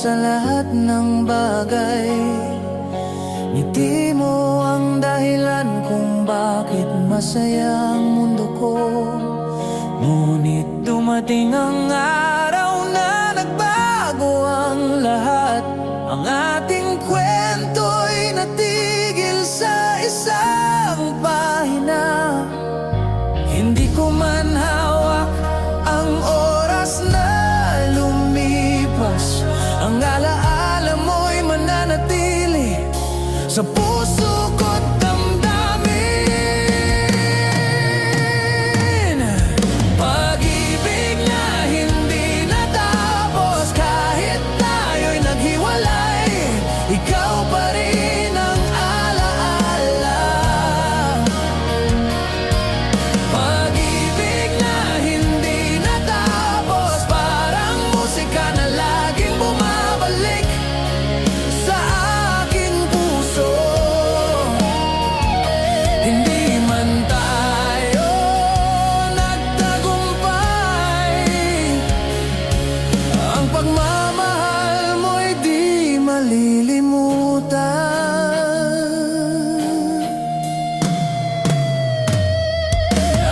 sa lahat ng bagay. Ngiti mo ang dahilan kung bakit masaya ang mundo ko. Ngunit dumating ang araw na nagbago ang lahat. Ang ating kwento'y natigil sa isang pahina. Hindi ko man hawak ang oras na lumipas. Ang alaala mo'y mananatili sa puso ko't damdamin. Pag-ibig na hindi natapos kahit tayo'y naghiwalay. Ikaw pa rin ang alaala. Pag-ibig na hindi natapos, parang musika na laging bumabalik sa aking puso. Hindi man tayo nagtagumpay, ang pagmamahal mo'y di malilimutan.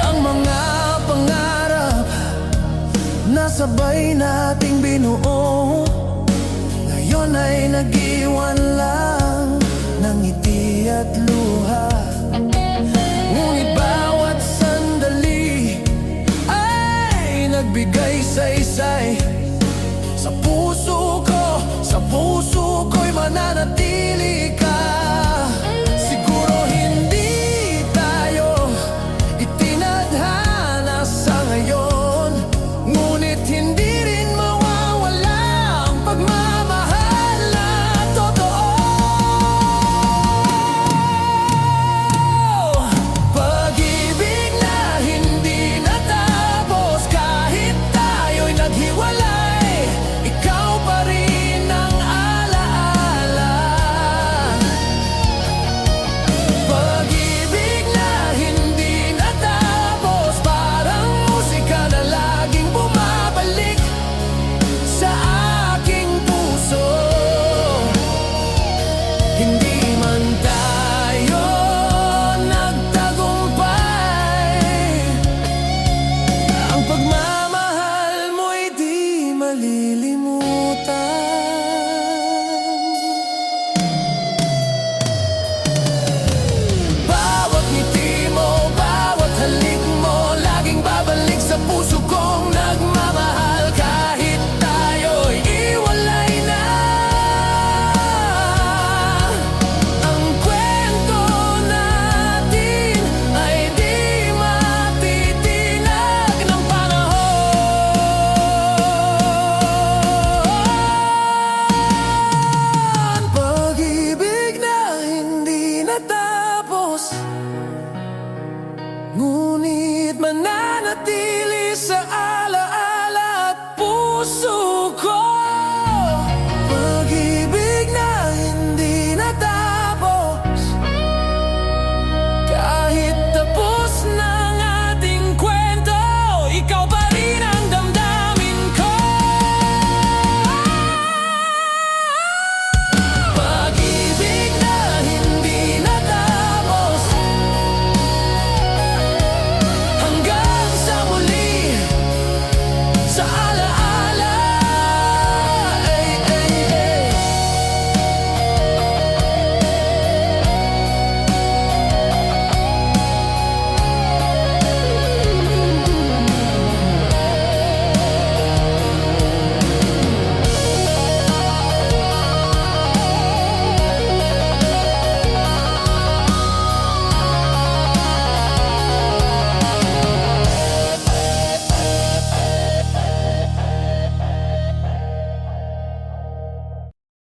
Ang mga pangarap na sabay nating binuo, ngayon ay nag-iwan lang ng ngiti at luha. Ngunit bawat sandali ay nagbigay saysay sa puso ko'y mananatili.